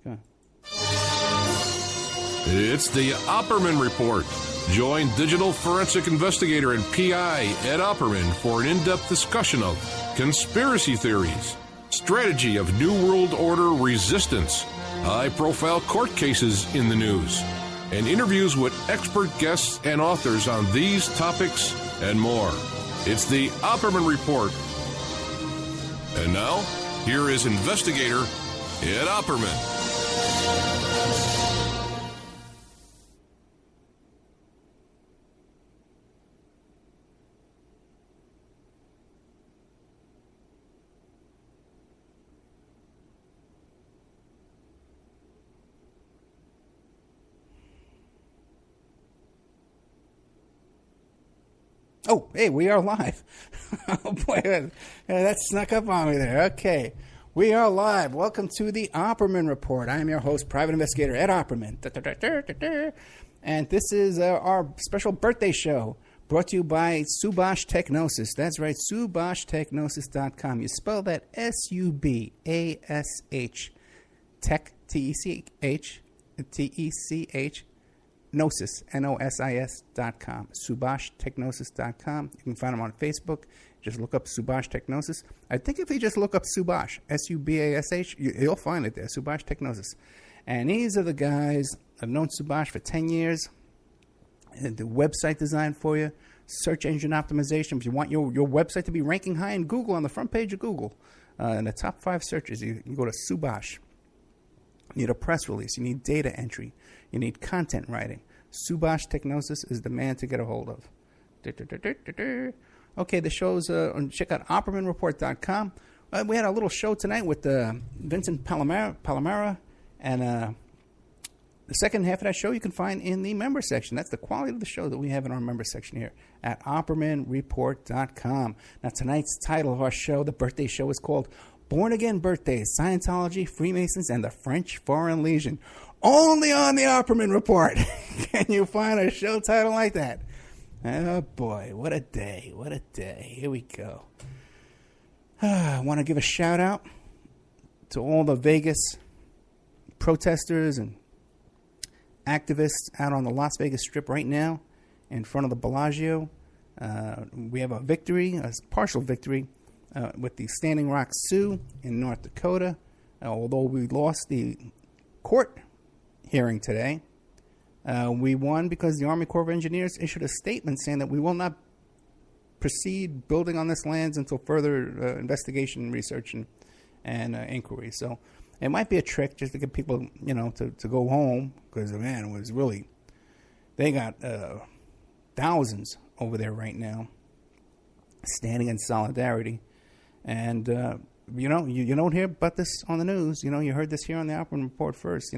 Okay. It's the Opperman Report. Join digital forensic investigator and PI Ed Opperman for an in-depth discussion of conspiracy theories, strategy of New World Order resistance, high-profile court cases in the news, and interviews with expert guests and authors on these topics and more. It's the Opperman Report. And now, here is investigator Ed Opperman. Oh, hey, we are live. Oh, boy, that snuck up on me there. Okay, we are live. Welcome to the Opperman Report. I am your host, Private Investigator Ed Opperman. And this is our special birthday show brought to you by Subhash Technosis. That's right, SubhashTechnosis.com. You spell that S-U-B-A-S-H, Tech, T-E-C-H, T-E-C-H, Gnosis, N-O-S-I-S.com, SubhashTechnosis.com. You can find them on Facebook. Just look up Subhash Technosis. I think if you just look up Subhash, S-U-B-A-S-H, you'll find it there, Subhash Technosis. And these are the guys. I've known Subhash for 10 years. The website design for you, search engine optimization. If you want your website to be ranking high in Google, on the front page of Google, in the top 5 searches, you can go to Subhash. You need a press release. You need data entry. You need content writing. Subhash Technosis is the man to get a hold of. Okay, the show's, check out OppermanReport.com. We had a little show tonight with Vincent Palomera, and the second half of that show you can find in the member section. That's the quality of the show that we have in our member section here at OppermanReport.com. Now, tonight's title of our show, the birthday show, is called Born Again Birthdays, Scientology, Freemasons, and the French Foreign Legion. Only on the Opperman Report can you find a show title like that. Oh, boy, what a day, what a day. Here we go. I want to give a shout-out to all the Vegas protesters and activists out on the Las Vegas Strip right now in front of the Bellagio. We have a victory, a partial victory, with the Standing Rock Sioux in North Dakota. Although we lost the court hearing today, we won because the Army Corps of Engineers issued a statement saying that we will not proceed building on this land until further investigation, research, and inquiry. So it might be a trick just to get people, to go home, because, man, it was really, they got thousands over there right now standing in solidarity. And, you don't hear about this on the news. You heard this here on the Opperman Report first,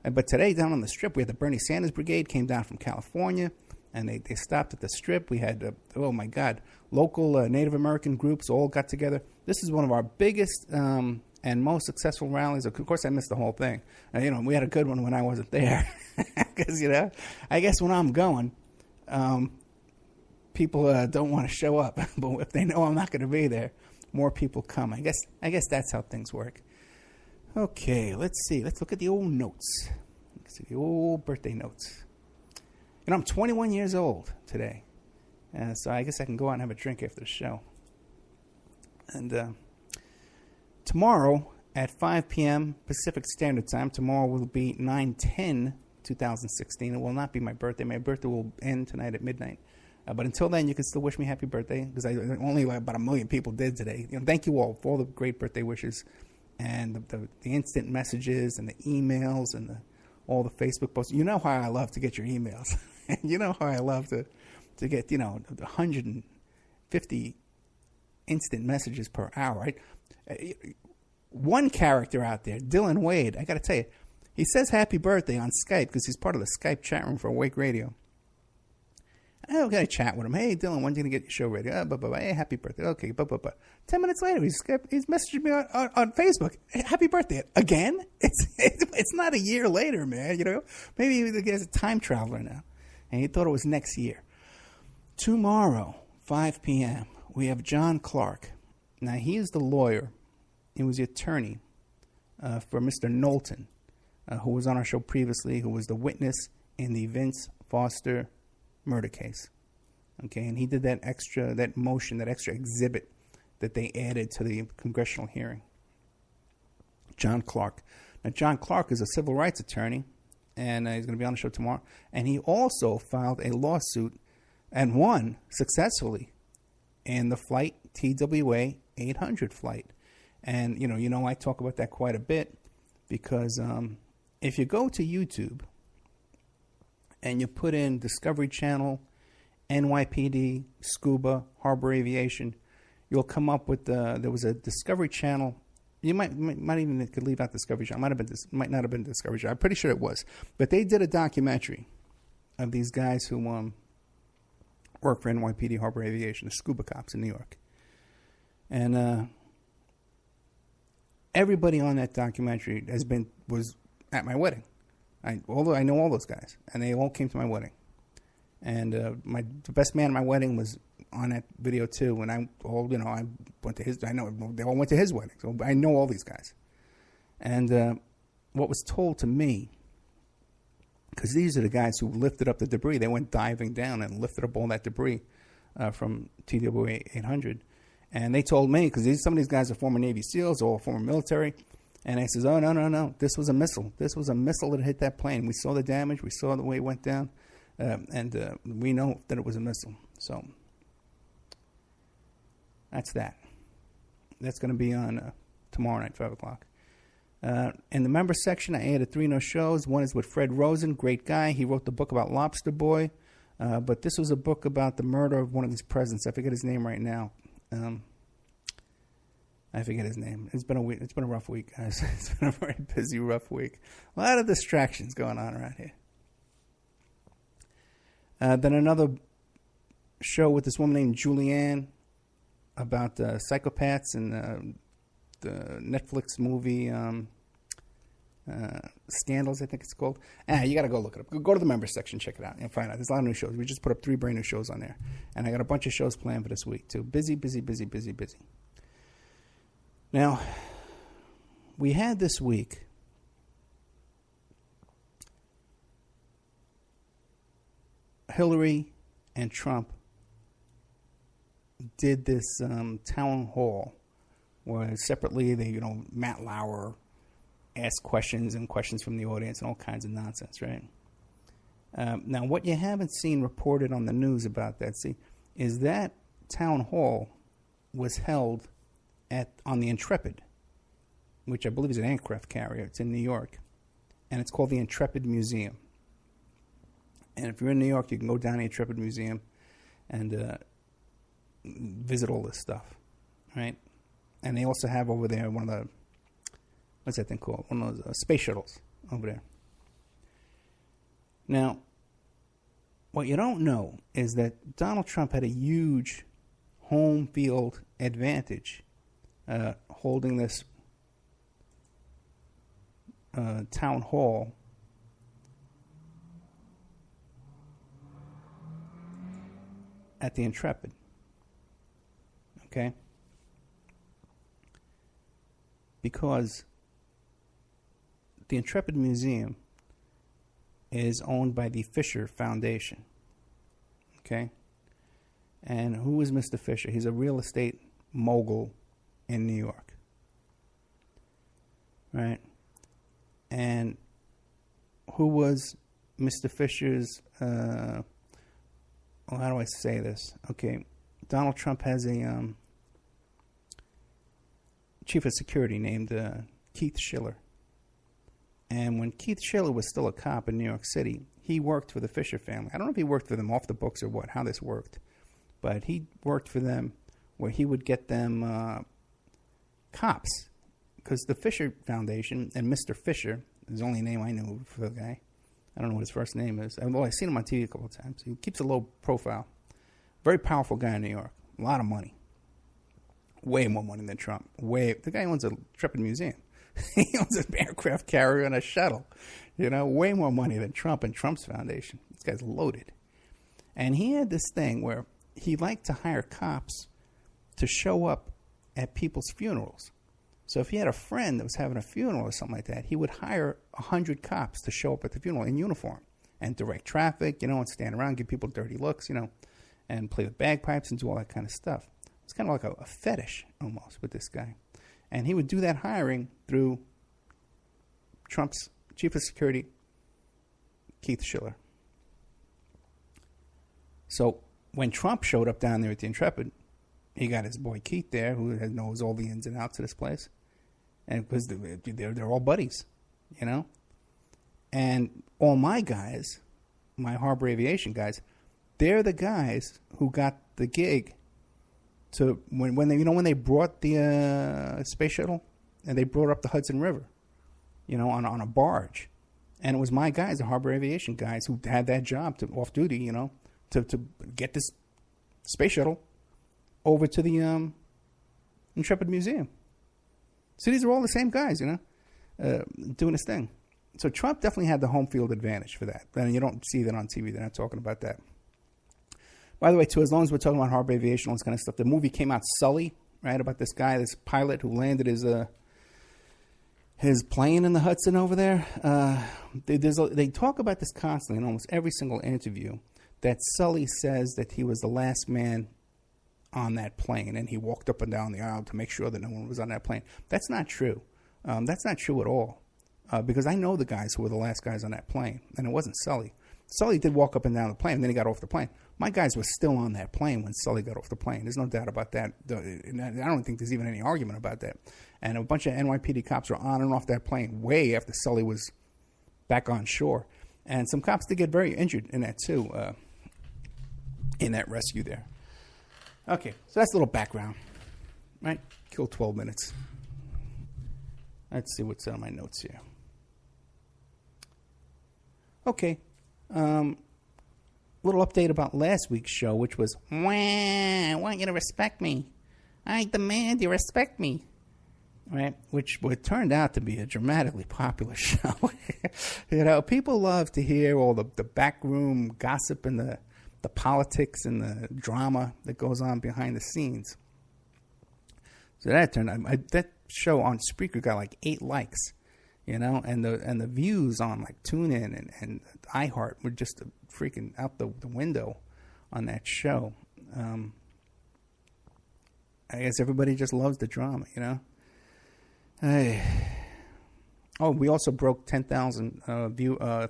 But today down on the Strip, we had the Bernie Sanders Brigade came down from California, and they stopped at the Strip. We had, oh, my God, local Native American groups all got together. This is one of our biggest and most successful rallies. Of course, I missed the whole thing. We had a good one when I wasn't there. Because, I guess when I'm going, people don't want to show up. But if they know I'm not going to be there, more people come. I guess that's how things work. Okay, let's see. Let's look at the old notes. Let's see the old birthday notes. I'm 21 years old today. So I guess I can go out and have a drink after the show. And tomorrow at 5 p.m. Pacific Standard Time, tomorrow will be 9/10/2016. It will not be my birthday. My birthday will end tonight at midnight. But until then, you can still wish me happy birthday, because only about 1 million people did today. Thank you all for all the great birthday wishes, and the instant messages and the emails and all the Facebook posts. You know how I love to get your emails. You know how I love to get 150 instant messages per hour. Right? One character out there, Dylan Wade, I got to tell you, he says happy birthday on Skype because he's part of the Skype chat room for Awake Radio. I'm going to chat with him. Hey, Dylan, when's you going to get your show ready? Hey, happy birthday. Okay, 10 minutes later, he's messaging me on Facebook. Hey, happy birthday. Again? It's not a year later, man. Maybe he gets a time traveler now. And he thought it was next year. Tomorrow, 5 p.m., we have John Clark. Now, he is the lawyer. He was the attorney for Mr. Knowlton. who was on our show previously, who was the witness in the Vince Foster murder case. Okay, and he did that extra exhibit that they added to the congressional hearing. John Clark. Now, John Clark is a civil rights attorney, and he's going to be on the show tomorrow. And he also filed a lawsuit and won successfully in the flight TWA 800 flight. And, I talk about that quite a bit because if you go to YouTube and you put in Discovery Channel, NYPD, Scuba, Harbor Aviation, you'll come up with there was a Discovery Channel. You might even could leave out Discovery Channel. Might not have been Discovery Channel. I'm pretty sure it was. But they did a documentary of these guys who work for NYPD Harbor Aviation, the scuba cops in New York. And everybody on that documentary was at my wedding. Although I know all those guys, and they all came to my wedding. And the best man at my wedding was on that video too. And I went to his. I know they all went to his wedding, so I know all these guys. And what was told to me, because these are the guys who lifted up the debris. They went diving down and lifted up all that debris from TWA 800. And they told me, because some of these guys are former Navy SEALs or former military. And I says, oh, no. This was a missile. This was a missile that hit that plane. We saw the damage. We saw the way it went down. And we know that it was a missile. So that's that. That's going to be on tomorrow night, 5 o'clock. In the member section, I added 3 no shows. One is with Fred Rosen, great guy. He wrote the book about Lobster Boy. But this was a book about the murder of one of these presidents. I forget his name right now. I forget his name. It's been a week. It's been a rough week, guys. It's been a very busy, rough week. A lot of distractions going on around here. Then another show with this woman named Julianne about psychopaths and the Netflix movie Scandals, I think it's called. You got to go look it up. Go to the members section, check it out, and find out. There's a lot of new shows. We just put up 3 brand new shows on there. And I got a bunch of shows planned for this week, too. Busy. Now, we had this week Hillary and Trump did this town hall where separately they, Matt Lauer asked questions and questions from the audience and all kinds of nonsense, right? Now, what you haven't seen reported on the news about that, is that town hall was held on the Intrepid, which I believe is an aircraft carrier. It's in New York, and it's called the Intrepid Museum. And if you're in New York, you can go down to the Intrepid Museum and visit all this stuff, right? And they also have over there one of the, what's that thing called? One of those space shuttles over there. Now, what you don't know is that Donald Trump had a huge home field advantage holding this town hall at the Intrepid. Okay? Because the Intrepid Museum is owned by the Fisher Foundation. Okay? And who is Mr. Fisher? He's a real estate mogul in New York. Right? And who was Mr. Fisher's, how do I say this? Okay, Donald Trump has a chief of security named Keith Schiller. And when Keith Schiller was still a cop in New York City, he worked for the Fisher family. I don't know if he worked for them off the books or how this worked. But he worked for them where he would get them cops. Because the Fisher Foundation and Mr. Fisher is the only name I knew for the guy. I don't know what his first name is. Well, I've seen him on TV a couple of times. He keeps a low profile. Very powerful guy in New York. A lot of money. Way more money than Trump. The guy owns a Intrepid Museum. He owns an aircraft carrier and a shuttle. Way more money than Trump and Trump's foundation. This guy's loaded. And he had this thing where he liked to hire cops to show up at people's funerals. So if he had a friend that was having a funeral or something like that, he would hire 100 cops to show up at the funeral in uniform and direct traffic, and stand around, give people dirty looks, and play the bagpipes and do all that kind of stuff. It's kind of like a fetish almost with this guy. And he would do that hiring through Trump's chief of security, Keith Schiller. So when Trump showed up down there at the Intrepid, he got his boy Keith there, who knows all the ins and outs of this place. And because they're all buddies, And all my guys, my Harbor Aviation guys, they're the guys who got the gig to when they brought the space shuttle and they brought up the Hudson River, on a barge, and it was my guys, the Harbor Aviation guys, who had that job to off duty, to get this space shuttle over to the Intrepid Museum. So these are all the same guys, doing this thing. So Trump definitely had the home field advantage for that. And you don't see that on TV. They're not talking about that. By the way, too, as long as we're talking about Harbor Aviation, all this kind of stuff, the movie came out, Sully, right, about this guy, this pilot who landed his plane in the Hudson over there. They talk about this constantly in almost every single interview, that Sully says that he was the last man on that plane, and he walked up and down the aisle to make sure that no one was on that plane. That's not true. That's not true at all, because I know the guys who were the last guys on that plane, and it wasn't Sully. Sully did walk up and down the plane, and then he got off the plane. My guys were still on that plane when Sully got off the plane. There's no doubt about that. I don't think there's even any argument about that. And a bunch of NYPD cops were on and off that plane way after Sully was back on shore. And some cops did get very injured in that, too, in that rescue there. Okay, so that's a little background, right? Killed 12 minutes. Let's see what's on my notes here. Okay, little update about last week's show, which was, I want you to respect me. I demand you respect me. Right? Which turned out to be a dramatically popular show. People love to hear all the backroom gossip and the politics and the drama that goes on behind the scenes. So that turned out, that show on Spreaker got like 8 likes, and the views on like TuneIn and iHeart were just freaking out the window on that show. I guess everybody just loves the drama, Oh, we also broke 10,000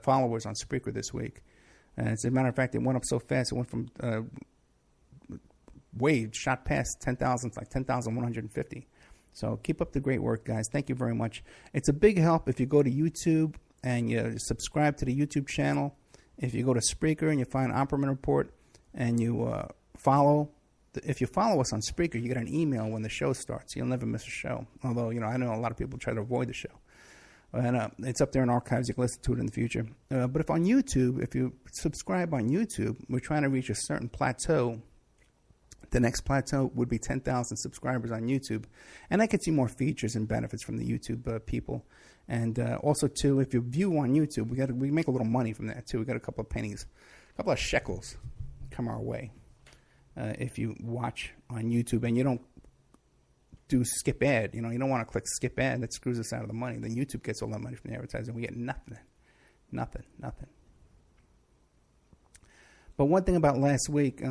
followers on Spreaker this week. As a matter of fact, it went up so fast, it went from shot past 10,000, like 10,150. So keep up the great work, guys. Thank you very much. It's a big help if you go to YouTube and you subscribe to the YouTube channel. If you go to Spreaker and you find Opperman Report and you follow. If you follow us on Spreaker, you get an email when the show starts. You'll never miss a show. Although, I know a lot of people try to avoid the show. And it's up there in archives. You can listen to it in the future. But if on YouTube, if you subscribe on YouTube, we're trying to reach a certain plateau. The next plateau would be 10,000 subscribers on YouTube. And that gets you more features and benefits from the YouTube people. And also, too, if you view on YouTube, we make a little money from that, too. We got a couple of pennies, a couple of shekels come our way. If you watch on YouTube and you don't do skip ad, you don't want to click skip ad, that screws us out of the money. Then YouTube gets all that money from the advertising. We get nothing. But one thing about last week,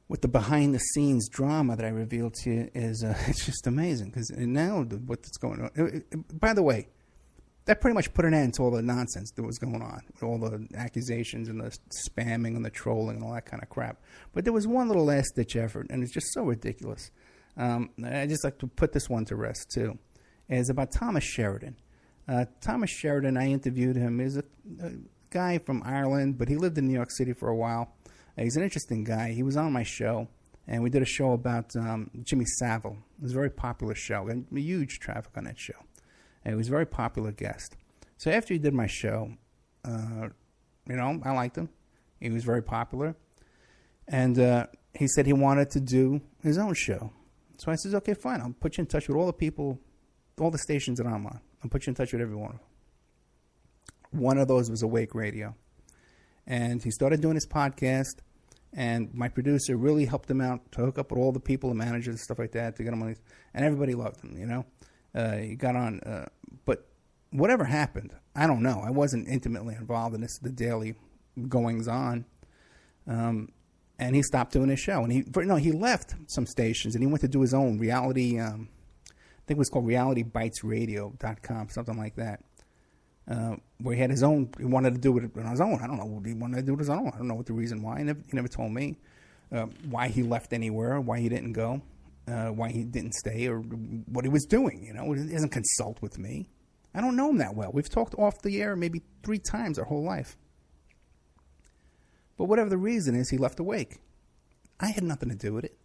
with the behind-the-scenes drama that I revealed to you, is it's just amazing. Because now what's going on. By the way, that pretty much put an end to all the nonsense that was going on, all the accusations and the spamming and the trolling and all that kind of crap. But there was one little last-ditch effort, and it's just so ridiculous. I just like to put this one to rest, too. It's about Thomas Sheridan. Thomas Sheridan, I interviewed him. He's a guy from Ireland, but he lived in New York City for a while. He's an interesting guy. He was on my show, and we did a show about Jimmy Savile. It was a very popular show, and huge traffic on that show. And he was a very popular guest. So after he did my show, I liked him. He was very popular. And he said he wanted to do his own show. So I said, okay, fine. I'll put you in touch with all the people, all the stations that I'm on. I'll put you in touch with every one of them. One of those was Awake Radio. And he started doing his podcast. And my producer really helped him out to hook up with all the people, the managers and stuff like that, to get him on these. And everybody loved him, you know. He got on. But whatever happened, I don't know. I wasn't intimately involved in the daily goings-on. And he stopped doing his show. And he left some stations, and he went to do his own reality, I think it was called realitybitesradio.com, something like that. Where he had his own, he wanted to do it on his own. I don't know what he wanted to do it on his own. I don't know what the reason why. He never told me why he left anywhere, why he didn't go, why he didn't stay, or what he was doing. You know, he doesn't consult with me. I don't know him that well. We've talked off the air maybe 3 times our whole life. But whatever the reason is, he left Awake. I had nothing to do with it.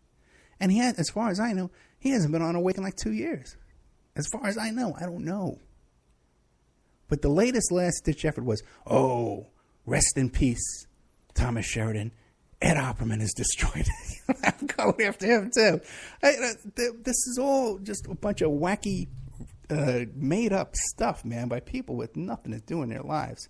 And he had, as far as I know, he hasn't been on Awake in like 2 years. As far as I know, I don't know. But the latest last-ditch effort was, rest in peace, Thomas Sheridan. Ed Opperman is destroyed. I'm going after him, too. This is all just a bunch of wacky, made-up stuff, man, by people with nothing to do in their lives.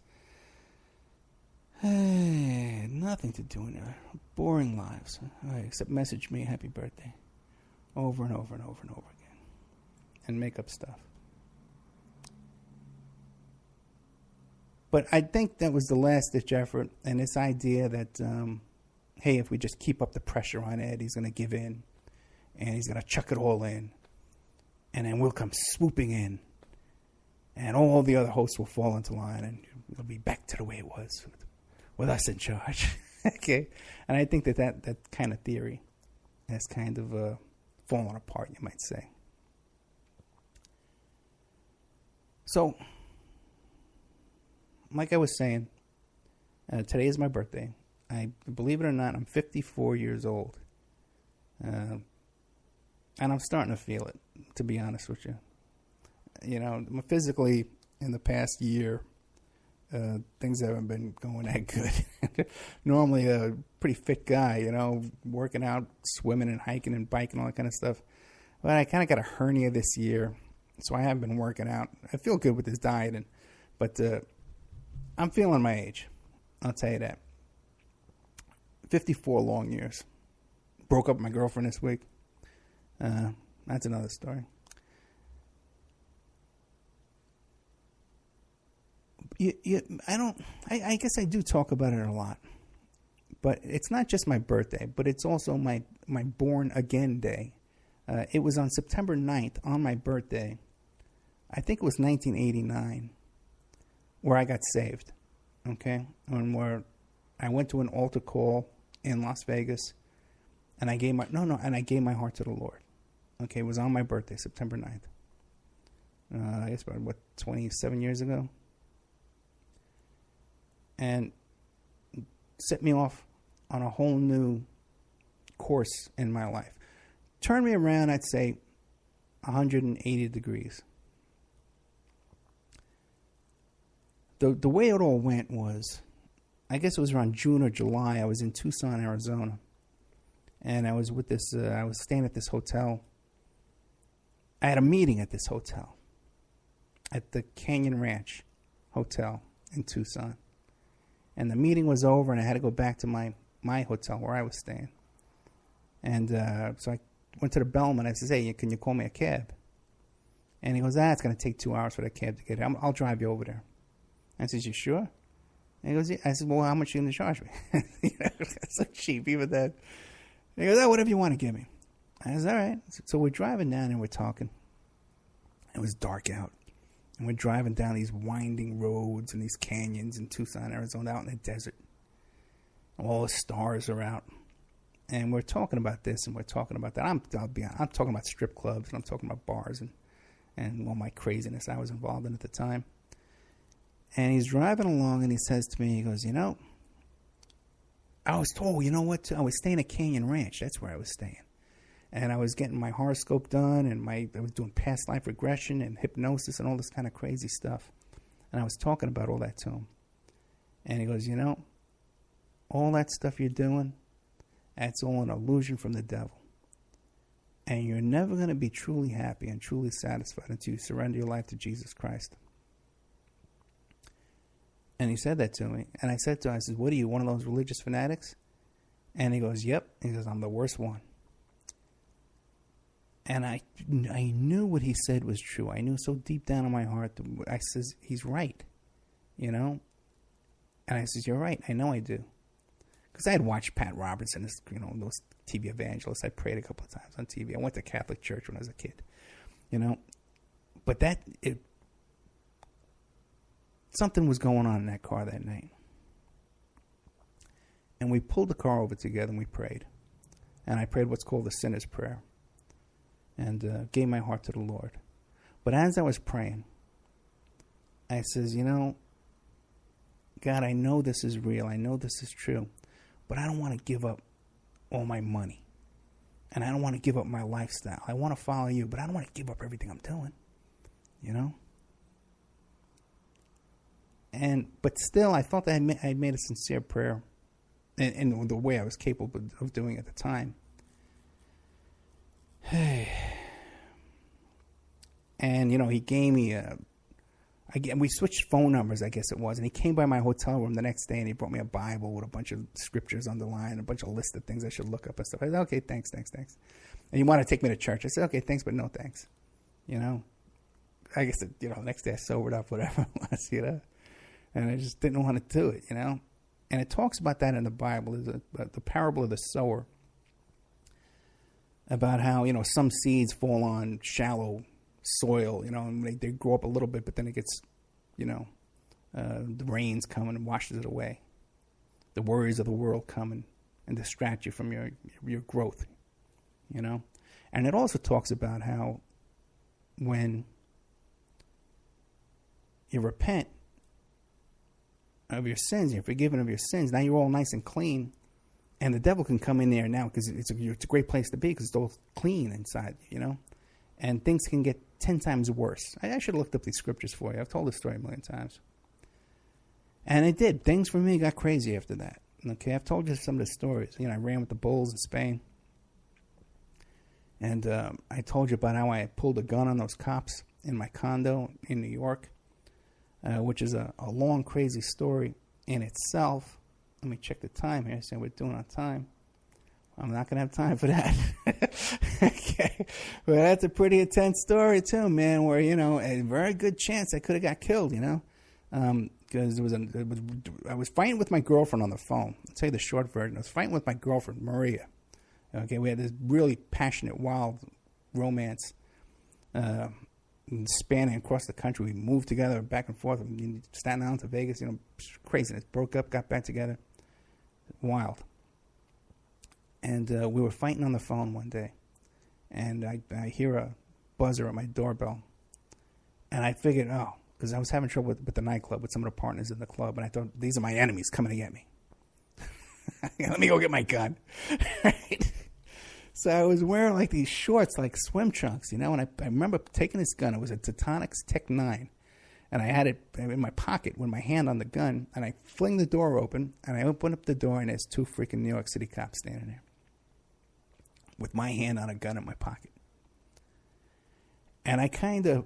Nothing to do in their boring lives. Except message me happy birthday over and over and over and over again. And make up stuff. But I think that was the last-ditch effort, and this idea that, hey, if we just keep up the pressure on Ed, he's going to give in, and he's going to chuck it all in, and then we'll come swooping in, and all the other hosts will fall into line, and it'll be back to the way it was, with us in charge. Okay? And I think that kind of theory has kind of fallen apart, you might say. So, like I was saying, today is my birthday. Believe it or not, I'm 54 years old. And I'm starting to feel it, to be honest with you. You know, physically, in the past year, things haven't been going that good. Normally a pretty fit guy, you know, working out, swimming and hiking and biking, all that kind of stuff. But I kind of got a hernia this year, so I haven't been working out. I feel good with this diet, but I'm feeling my age. I'll tell you that. 54 long years. Broke up with my girlfriend this week. That's another story. I guess I do talk about it a lot. But it's not just my birthday, but it's also my born again day. It was on September 9th, on my birthday. I think it was 1989. Where I got saved, okay? And where I went to an altar call in Las Vegas, and I gave my heart to the Lord. Okay, it was on my birthday, September 9th. I guess about 27 years ago, and set me off on a whole new course in my life. Turned me around, I'd say, 180 degrees. The way it all went was, I guess it was around June or July. I was in Tucson, Arizona, and I was with this. I was staying at this hotel. I had a meeting at this hotel, at the Canyon Ranch Hotel in Tucson, and the meeting was over, and I had to go back to my hotel where I was staying. And so I went to the bellman. I said, "Hey, can you call me a cab?" And he goes, "It's going to take 2 hours for that cab to get here. I'll drive you over there." I said, "You sure?" And he goes, "Yeah." I said, "Well, how much are you going to charge me?" You know, that's so cheap, even then. And he goes, "Whatever you want to give me." I said, "All right." So we're driving down and we're talking. It was dark out. And we're driving down these winding roads and these canyons in Tucson, Arizona, out in the desert. All the stars are out. And we're talking about this and we're talking about that. I'm talking about strip clubs and I'm talking about bars and all my craziness I was involved in at the time. And he's driving along, and he says to me, he goes, "You know, I was told, you know what? I was staying at Canyon Ranch. That's where I was staying. And I was getting my horoscope done, and I was doing past life regression and hypnosis and all this kind of crazy stuff. And I was talking about all that to him. And he goes, "You know, all that stuff you're doing, that's all an illusion from the devil. And you're never going to be truly happy and truly satisfied until you surrender your life to Jesus Christ." And he said that to me. And I said to him, I said, "What are you, one of those religious fanatics?" And he goes, yep. He goes, I'm the worst one. And I knew what he said was true. I knew so deep down in my heart. I says, he's right, you know? And I says, you're right. I know I do. Because I had watched Pat Robertson, you know, those TV evangelists. I prayed a couple of times on TV. I went to Catholic church when I was a kid, you know? But something was going on in that car that night. And we pulled the car over together and we prayed. And I prayed what's called the sinner's prayer. And gave my heart to the Lord. But as I was praying, I says, you know, God, I know this is real. I know this is true. But I don't want to give up all my money. And I don't want to give up my lifestyle. I want to follow you, but I don't want to give up everything I'm doing. You know? But still, I thought that I made a sincere prayer in the way I was capable of doing at the time. And, you know, he gave me we switched phone numbers, I guess it was. And he came by my hotel room the next day and he brought me a Bible with a bunch of scriptures underlined, a bunch of list of things I should look up and stuff. I said, okay, thanks. And he wanted to take me to church. I said, okay, thanks, but no thanks. You know, I guess, you know, the next day I sobered up, whatever it was, you know. And I just didn't want to do it, you know. And it talks about that in the Bible, the parable of the sower. About how, you know, some seeds fall on shallow soil, you know, and they grow up a little bit, but then it gets, you know, the rains come and washes it away. The worries of the world come and distract you from your growth, you know. And it also talks about how when you repent of your sins, you're forgiven of your sins, now you're all nice and clean. And the devil can come in there now because it's a great place to be because it's all clean inside, you know. And things can get 10 times worse. I should have looked up these scriptures for you. I've told this story a million times. And it did. Things for me got crazy after that. Okay, I've told you some of the stories. You know, I ran with the bulls in Spain. And I told you about how I pulled a gun on those cops in my condo in New York, which is a long, crazy story in itself. Let me check the time here. So we're doing on time. I'm not going to have time for that. Okay. Well, that's a pretty intense story, too, man, where, you know, a very good chance I could have got killed, you know, because I was fighting with my girlfriend on the phone. I'll tell you the short version. I was fighting with my girlfriend, Maria. Okay. We had this really passionate, wild romance spanning across the country. We moved together back and forth from Staten Island to Vegas, you know, craziness. Broke up, got back together. Wild. And we were fighting on the phone one day. And I hear a buzzer at my doorbell. And I figured, because I was having trouble with the nightclub, with some of the partners in the club. And I thought, these are my enemies coming to get me. Let me go get my gun. Right? So I was wearing like these shorts, like swim trunks, you know. And I remember taking this gun. It was a Tetonix Tech 9. And I had it in my pocket with my hand on the gun. And I fling the door open. And I open up the door. And there's 2 freaking New York City cops standing there. With my hand on a gun in my pocket. And I kind of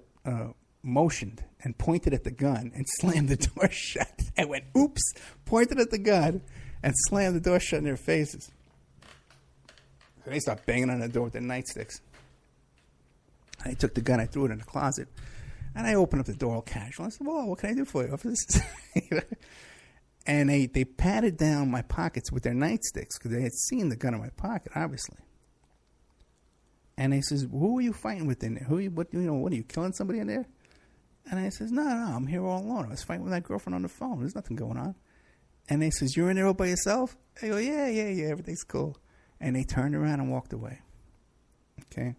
motioned and pointed at the gun and slammed the door shut. I went, oops, pointed at the gun and slammed the door shut in their faces. So they start banging on the door with their nightsticks. I took the gun, I threw it in the closet. And I opened up the door all casual. I said, well, what can I do for you? And they patted down my pockets with their nightsticks because they had seen the gun in my pocket, obviously. And they says, who are you fighting with in there? What are you killing somebody in there? And I says, no, I'm here all alone. I was fighting with my girlfriend on the phone. There's nothing going on. And they says, you're in there all by yourself? I go, yeah, everything's cool. And they turned around and walked away. Okay?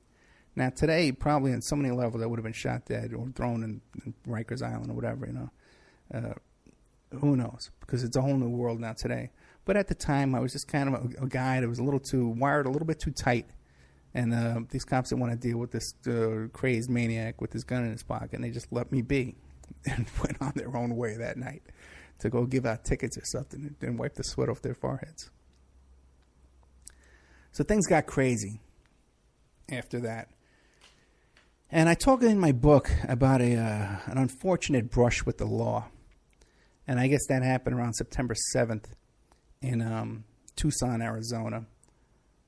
Now, today, probably on so many levels, I would have been shot dead or thrown in Rikers Island or whatever, you know. Who knows? Because it's a whole new world now today. But at the time, I was just kind of a guy that was wired a little bit too tight. And these cops didn't want to deal with this crazed maniac with his gun in his pocket. And they just let me be and went on their own way that night to go give out tickets or something and wipe the sweat off their foreheads. So things got crazy after that. And I talk in my book about an unfortunate brush with the law. And I guess that happened around September 7th in Tucson, Arizona,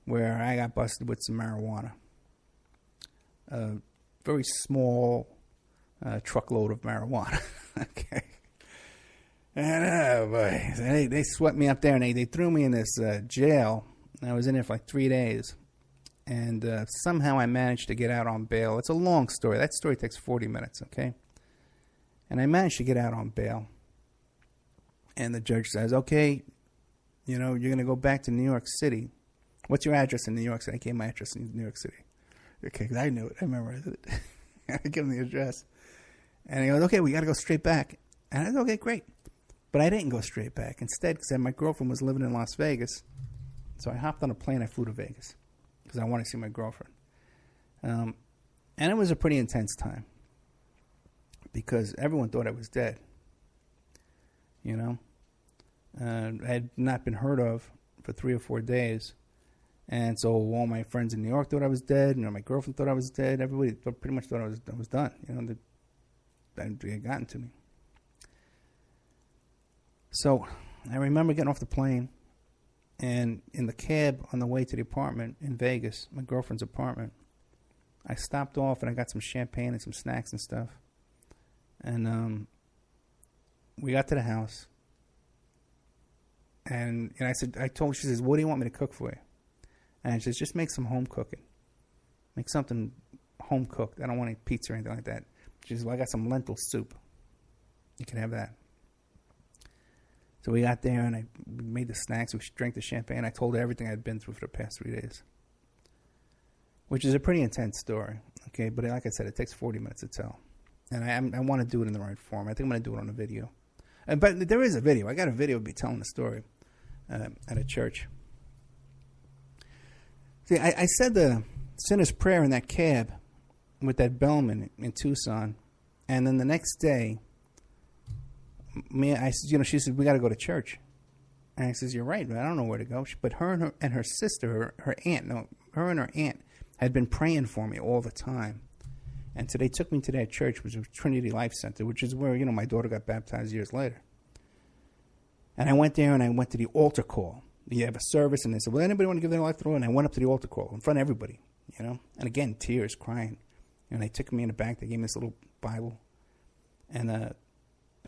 where I got busted with some marijuana. A very small truckload of marijuana. Okay. And boy, they swept me up there, and they threw me in this jail. I was in there for like 3 days. And somehow I managed to get out on bail. It's a long story. That story takes 40 minutes, okay? And I managed to get out on bail. And the judge says, okay, you're going to go back to New York City. What's your address in New York City? I gave my address in New York City. Okay, because I knew it. I memorized it. I gave him the address. And he goes, okay, we got to go straight back. And I said, okay, great. But I didn't go straight back. Instead, because my girlfriend was living in Las Vegas, so I hopped on a plane. I flew to Vegas because I wanted to see my girlfriend. And it was a pretty intense time because everyone thought I was dead. I had not been heard of for 3 or 4 days. And so all my friends in New York thought I was dead. My girlfriend thought I was dead. Everybody pretty much thought I was done. They had gotten to me. So I remember getting off the plane, and in the cab on the way to the apartment in Vegas, my girlfriend's apartment, I stopped off and I got some champagne and some snacks and stuff. And we got to the house, and she says, what do you want me to cook for you? And she says, just make some home cooking. Make something home cooked. I don't want any pizza or anything like that. She says, well, I got some lentil soup. You can have that. So we got there, and I made the snacks. We drank the champagne. I told her everything I'd been through for the past 3 days, which is a pretty intense story. Okay, but like I said, it takes 40 minutes to tell. And I want to do it in the right form. I think I'm going to do it on a video. But there is a video. I got a video of me telling the story at a church. See, I said the sinner's prayer in that cab with that bellman in Tucson, and then the next day, she said, we got to go to church. And I says, you're right, man, I don't know where to go. But her and her sister, her aunt had been praying for me all the time. And so they took me to that church, which was Trinity Life Center, which is where, my daughter got baptized years later. And I went there, and I went to the altar call. You have a service, and they said, well, anybody want to give their life to the Lord? And I went up to the altar call in front of everybody, And again, tears, crying. And they took me in the back. They gave me this little Bible. And the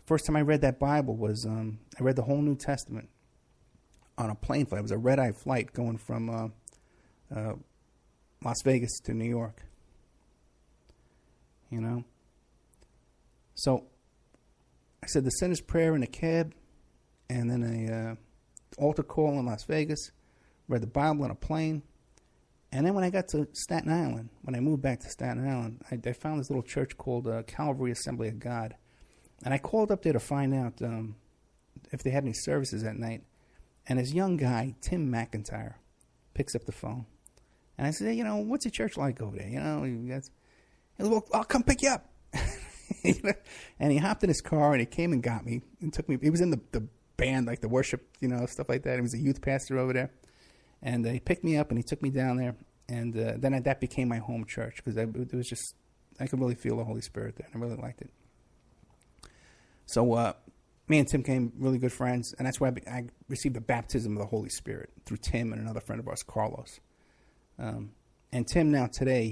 first time I read that Bible was, I read the whole New Testament on a plane flight. It was a red-eye flight going from Las Vegas to New York. So I said the sinner's prayer in a cab, and then a altar call in Las Vegas, read the Bible on a plane. And then when I got to Staten Island, when I moved back to Staten Island, I found this little church called Calvary Assembly of God. And I called up there to find out if they had any services at night. And this young guy, Tim McIntyre, picks up the phone. And I said, hey, what's your church like over there? He goes, well, I'll come pick you up. And he hopped in his car, and he came and got me and took me. He was in the band, like the worship, stuff like that. He was a youth pastor over there. And he picked me up, and he took me down there. And then that became my home church because it was just, I could really feel the Holy Spirit there. And I really liked it. So me and Tim became really good friends, and that's why I received the baptism of the Holy Spirit through Tim and another friend of ours, Carlos. And Tim now today,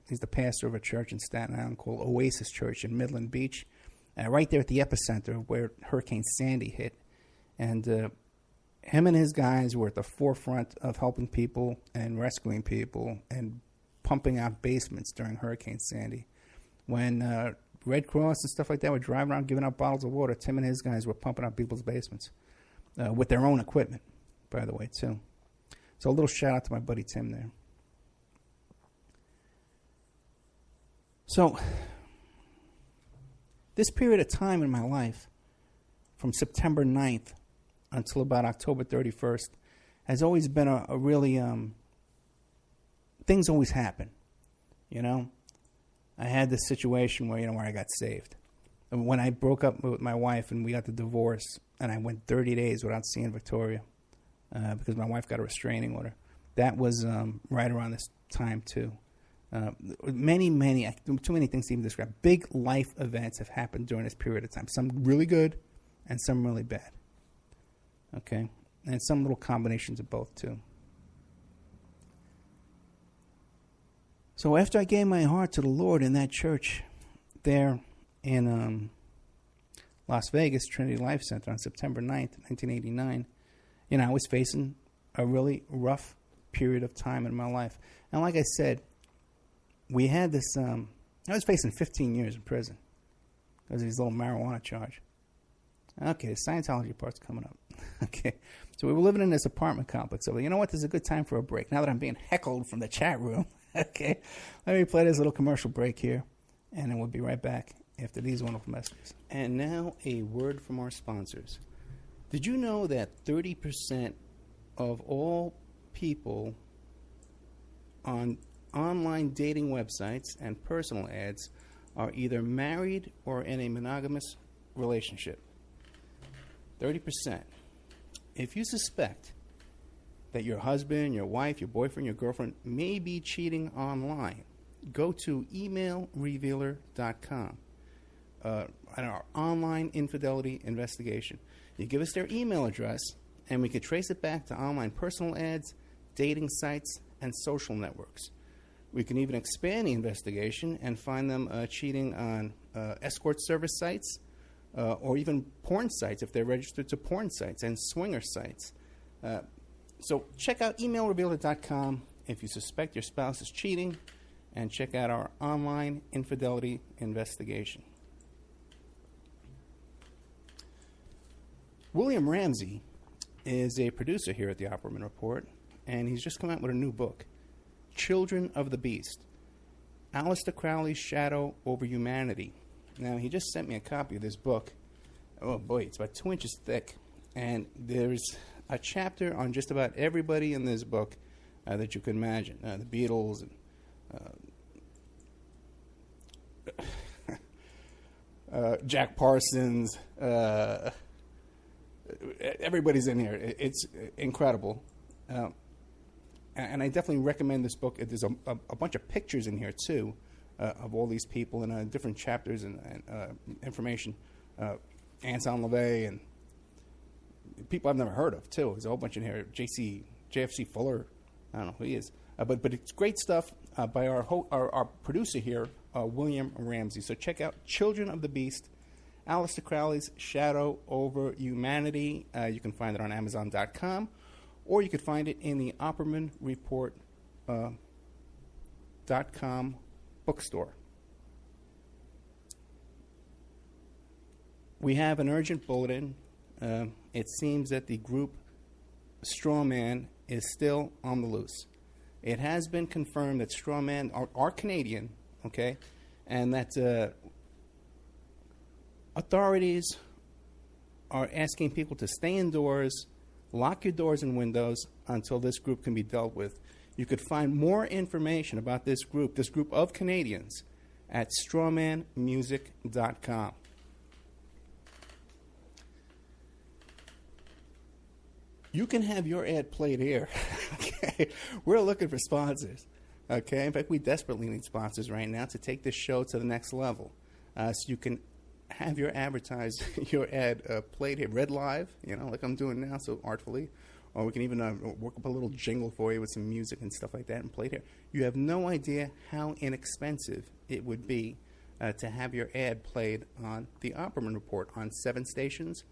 he's the pastor of a church in Staten Island called Oasis Church in Midland Beach, right there at the epicenter where Hurricane Sandy hit. And him and his guys were at the forefront of helping people and rescuing people and pumping out basements during Hurricane Sandy. When Red Cross and stuff like that were driving around giving out bottles of water, Tim and his guys were pumping out people's basements with their own equipment, by the way, too. So a little shout out to my buddy Tim there. So this period of time in my life, from September 9th until about October 31st, has always been a really, things always happen, I had this situation where I got saved. And when I broke up with my wife and we got the divorce, and I went 30 days without seeing Victoria because my wife got a restraining order. That was right around this time too. Too many things to even describe. Big life events have happened during this period of time. Some really good, and some really bad. Okay, and some little combinations of both, too. So after I gave my heart to the Lord in that church there in Las Vegas, Trinity Life Center, on September 9th, 1989, I was facing a really rough period of time in my life. And like I said, we had this, I was facing 15 years in prison because of these little marijuana charge. Okay, the Scientology part's coming up. Okay, so we were living in this apartment complex. So you know what? This is a good time for a break. Now that I'm being heckled from the chat room. Okay, let me play this little commercial break here, and then we'll be right back after these wonderful messages. And now a word from our sponsors. Did you know that 30% of all people on online dating websites and personal ads are either married or in a monogamous relationship? 30%. If you suspect that your husband, your wife, your boyfriend, your girlfriend may be cheating online, go to emailrevealer.com, our online infidelity investigation. You give us their email address, and we can trace it back to online personal ads, dating sites, and social networks. We can even expand the investigation and find them cheating on escort service sites or even porn sites if they're registered to porn sites and swinger sites. So check out emailrevealer.com if you suspect your spouse is cheating, and check out our online infidelity investigation. William Ramsey is a producer here at the Opperman Report, and he's just come out with a new book, Children of the Beast, Aleister Crowley's Shadow Over Humanity. Now, he just sent me a copy of this book. Oh boy, it's about 2 inches thick, and there's a chapter on just about everybody in this book that you can imagine. The Beatles, and Jack Parsons, everybody's in here. It's incredible. And I definitely recommend this book. There's a bunch of pictures in here, too, of all these people and different chapters and information. Anton LaVey and people I've never heard of, too. There's a whole bunch in here. JFC Fuller. I don't know who he is. But it's great stuff by our producer here, William Ramsey. So check out Children of the Beast, Aleister Crowley's Shadow Over Humanity. You can find it on Amazon.com, or you could find it in the OppermanReport.com bookstore. We have an urgent bulletin. It seems that the group Strawman is still on the loose. It has been confirmed that Strawman are Canadian, okay, and that authorities are asking people to stay indoors, lock your doors and windows until this group can be dealt with. You could find more information about this group of Canadians, at strawmanmusic.com. You can have your ad played here. Okay, we're looking for sponsors. Okay, in fact, we desperately need sponsors right now to take this show to the next level. So you can have your ad played here, read live, like I'm doing now, so artfully. Or we can even work up a little jingle for you with some music and stuff like that and play it here. You have no idea how inexpensive it would be to have your ad played on the Opperman Report on 7 stations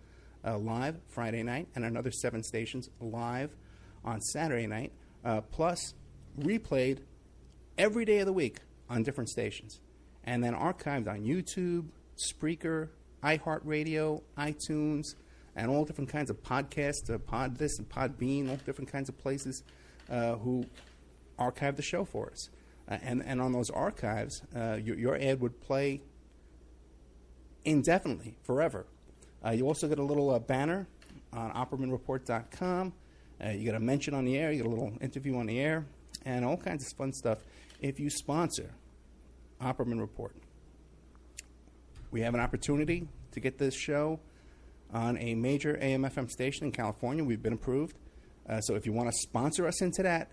live Friday night, and another 7 stations live on Saturday night, plus replayed every day of the week on different stations, and then archived on YouTube, Spreaker, iHeartRadio, iTunes, and all different kinds of podcasts, Pod This and Podbean, all different kinds of places who archive the show for us. And on those archives, your ad would play indefinitely, forever. You also get a little banner on OppermanReport.com. You get a mention on the air. You get a little interview on the air, and all kinds of fun stuff if you sponsor Opperman Report. We have an opportunity to get this show on a major AM/FM station in California. We've been approved. So if you want to sponsor us into that,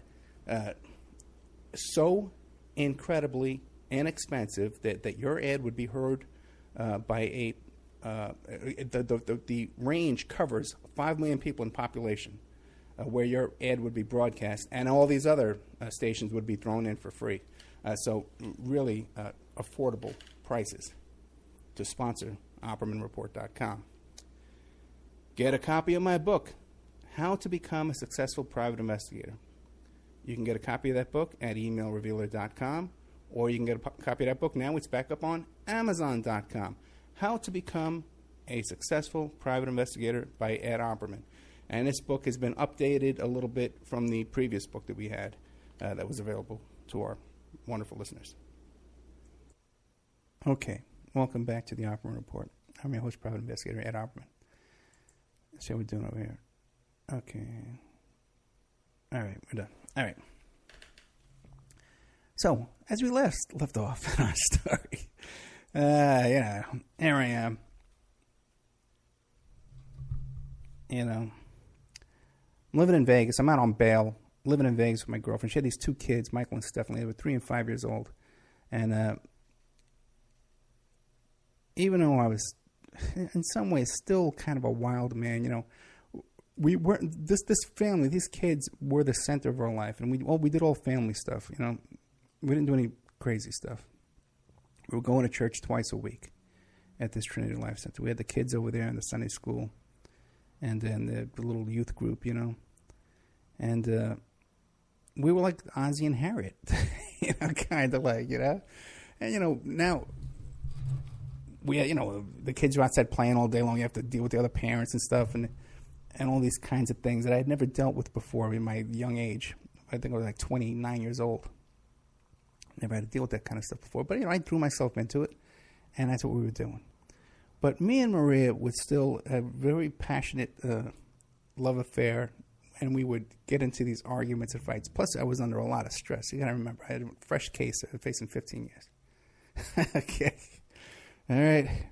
so incredibly inexpensive that your ad would be heard by the range covers 5 million people in population where your ad would be broadcast, and all these other stations would be thrown in for free. So really affordable prices to sponsor OppermanReport.com. Get a copy of my book, How to Become a Successful Private Investigator. You can get a copy of that book at emailrevealer.com, or you can get a copy of that book now. It's back up on Amazon.com. How to Become a Successful Private Investigator by Ed Opperman. And this book has been updated a little bit from the previous book that we had that was available to our wonderful listeners. Okay, welcome back to the Opperman Report. I'm your host, Private Investigator Ed Opperman. Let's see how we're doing over here. Okay. All right, we're done. All right. So, as we left off in our story, here I am. I'm living in Vegas. I'm out on bail, living in Vegas with my girlfriend. She had these two kids, Michael and Stephanie. They were 3 and 5 years old. And even though I was, in some ways, still kind of a wild man, we weren't, this family, these kids were the center of our life. And we did all family stuff, We didn't do any crazy stuff. We were going to church twice a week at this Trinity Life Center. We had the kids over there in the Sunday school. And then the little youth group, And we were like Ozzie and Harriet, kind of like, And, now we, the kids are outside playing all day long. You have to deal with the other parents and stuff and all these kinds of things that I had never dealt with before in my young age. I think I was like 29 years old. Never had to deal with that kind of stuff before. But, I threw myself into it, and that's what we were doing. But me and Maria would still have a very passionate love affair, and we would get into these arguments and fights. Plus, I was under a lot of stress. You got to remember, I had a fresh case facing 15 years. Okay. All right.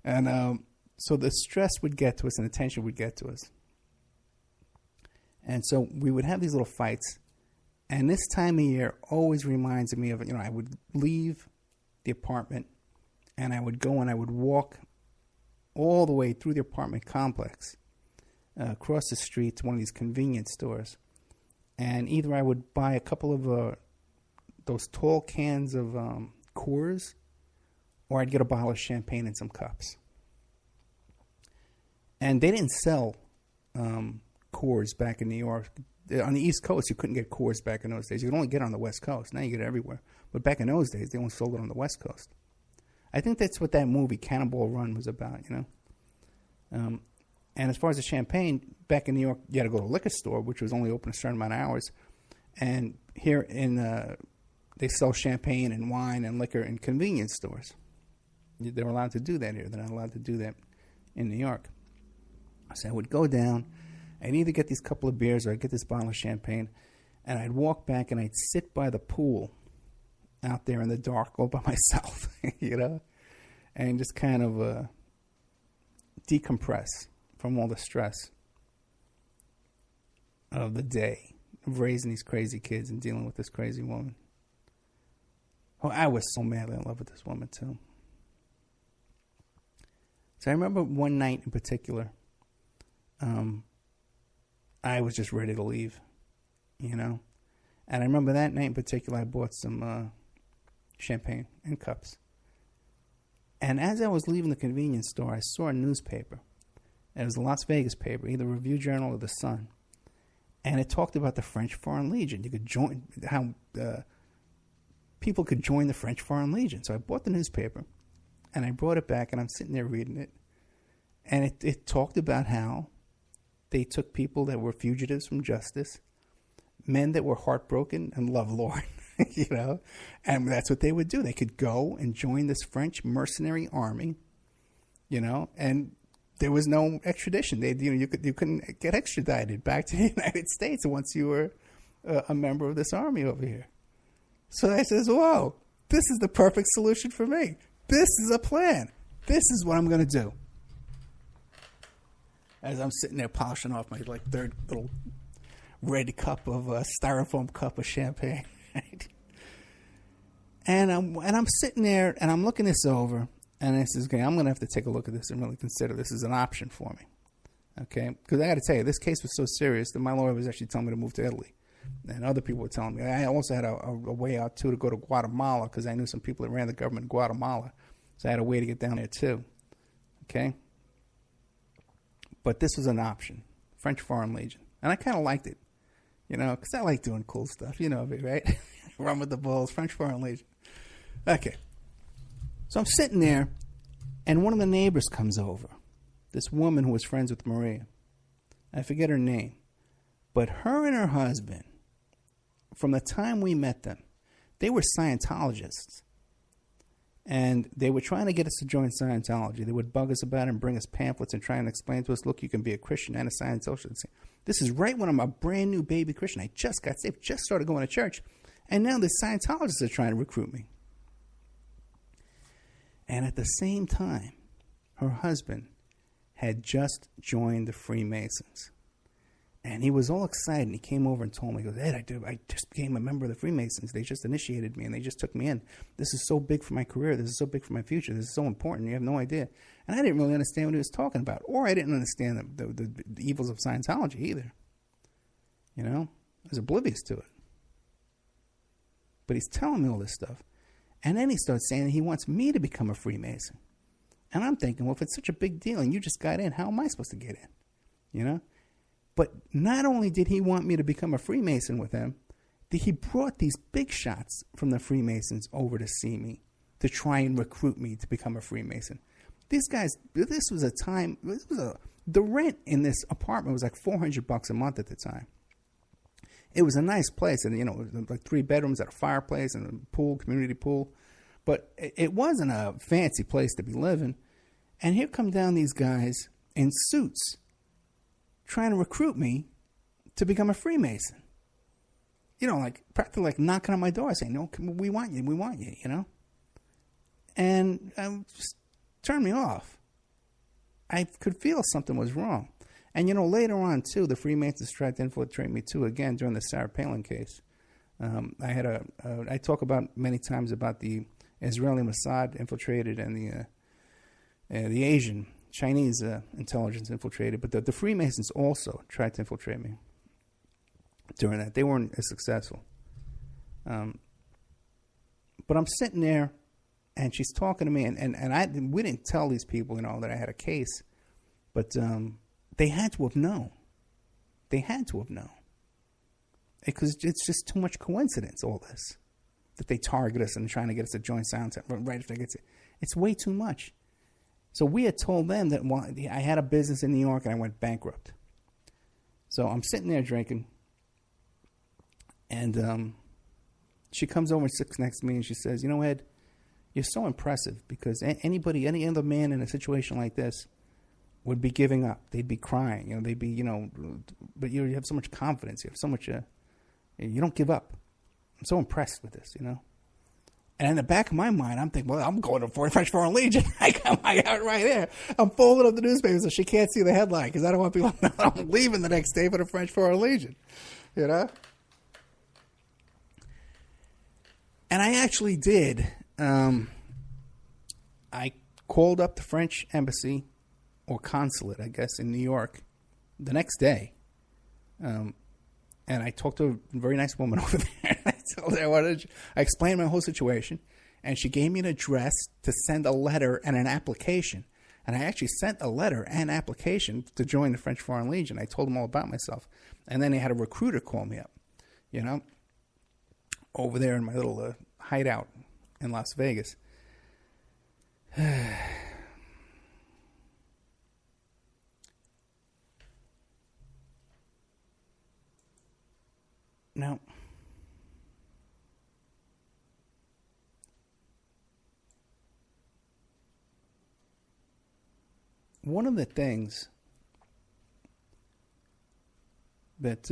And so the stress would get to us and the tension would get to us. And so we would have these little fights. And this time of year always reminds me of, I would leave the apartment, and I would go and I would walk all the way through the apartment complex, across the street to one of these convenience stores. And either I would buy a couple of those tall cans of Coors, or I'd get a bottle of champagne and some cups. And they didn't sell Coors back in New York. On the East Coast, you couldn't get Coors back in those days. You could only get it on the West Coast. Now you get it everywhere. But back in those days, they only sold it on the West Coast. I think that's what that movie, Cannonball Run, was about, And as far as the champagne, back in New York, you had to go to a liquor store, which was only open a certain amount of hours. And here they sell champagne and wine and liquor in convenience stores. They were allowed to do that here. They're not allowed to do that in New York. So I would go down. I'd either get these couple of beers or I'd get this bottle of champagne. And I'd walk back and I'd sit by the pool out there in the dark all by myself, and just kind of decompress from all the stress of the day of raising these crazy kids and dealing with this crazy woman. Oh, I was so madly in love with this woman, too. So I remember one night in particular, I was just ready to leave, And I remember that night in particular, I bought some champagne and cups. And as I was leaving the convenience store, I saw a newspaper. It was a Las Vegas paper, either Review Journal or The Sun. And it talked about the French Foreign Legion. You could join, how people could join the French Foreign Legion. So I bought the newspaper, and I brought it back, and I'm sitting there reading it. And it talked about how they took people that were fugitives from justice, men that were heartbroken and lovelorn, and that's what they would do. They could go and join this French mercenary army, and there was no extradition. You couldn't get extradited back to the United States once you were a member of this army over here. So I says, whoa, this is the perfect solution for me. This is a plan. This is what I'm going to do. As I'm sitting there polishing off my third little red cup of styrofoam cup of champagne, right? And I'm sitting there and I'm looking this over, and I says, okay, I'm going to have to take a look at this and really consider this as an option for me. Okay? Because I got to tell you, this case was so serious that my lawyer was actually telling me to move to Italy. And other people were telling me. I also had a way out, too, to go to Guatemala because I knew some people that ran the government in Guatemala. So I had a way to get down there, too. Okay? But this was an option, French Foreign Legion. And I kind of liked it, because I like doing cool stuff. You know me, right? Run with the bulls, French Foreign Legion. Okay. So I'm sitting there, and one of the neighbors comes over. This woman who was friends with Maria. I forget her name. But her and her husband, from the time we met them, they were Scientologists. And they were trying to get us to join Scientology. They would bug us about it and bring us pamphlets and try and explain to us, look, you can be a Christian and a Scientologist. This is right when I'm a brand new baby Christian. I just got saved, just started going to church. And now the Scientologists are trying to recruit me. And at the same time, her husband had just joined the Freemasons. And he was all excited, and he came over and told me, he goes, Ed, I just became a member of the Freemasons. They just initiated me, and they just took me in. This is so big for my career. This is so big for my future. This is so important. You have no idea. And I didn't really understand what he was talking about, or I didn't understand the evils of Scientology either. I was oblivious to it. But he's telling me all this stuff. And then he starts saying that he wants me to become a Freemason. And I'm thinking, well, if it's such a big deal and you just got in, how am I supposed to get in? But not only did he want me to become a Freemason with him, he brought these big shots from the Freemasons over to see me, to try and recruit me to become a Freemason. These guys, the rent in this apartment was like $400 a month at the time. It was a nice place, and like 3 bedrooms, had a fireplace and a pool, community pool. But it wasn't a fancy place to be living. And here come down these guys in suits, trying to recruit me to become a Freemason. Practically like knocking on my door saying, no, we want you, And just turned me off. I could feel something was wrong. And, later on, too, the Freemasons tried to infiltrate me, too, again, during the Sarah Palin case. I talk about many times about the Israeli Mossad infiltrated and the Asian Chinese intelligence infiltrated, but the Freemasons also tried to infiltrate me during that. They weren't as successful. But I'm sitting there, and she's talking to me, and we didn't tell these people, that I had a case, but they had to have known. They had to have known. Because it's just too much coincidence, all this, that they target us and trying to get us to join Sound right after they get it. It's way too much. So we had told them that I had a business in New York and I went bankrupt. So I'm sitting there drinking, and she comes over and sits next to me and she says, Ed, you're so impressive, because any other man in a situation like this would be giving up. They'd be crying. They'd be, but you have so much confidence. You have so much, you don't give up. I'm so impressed with this, And in the back of my mind, I'm thinking, well, I'm going to French Foreign Legion. I got right there. I'm folding up the newspaper so she can't see the headline, because I don't want people to know I'm leaving the next day for the French Foreign Legion. And I actually did. I called up the French embassy, or consulate, I guess, in New York the next day. And I talked to a very nice woman over there. I told her I explained my whole situation, and she gave me an address to send a letter and an application. And I actually sent a letter and application to join the French Foreign Legion. I told them all about myself. And then they had a recruiter call me up, over there in my little hideout in Las Vegas. Now, one of the things that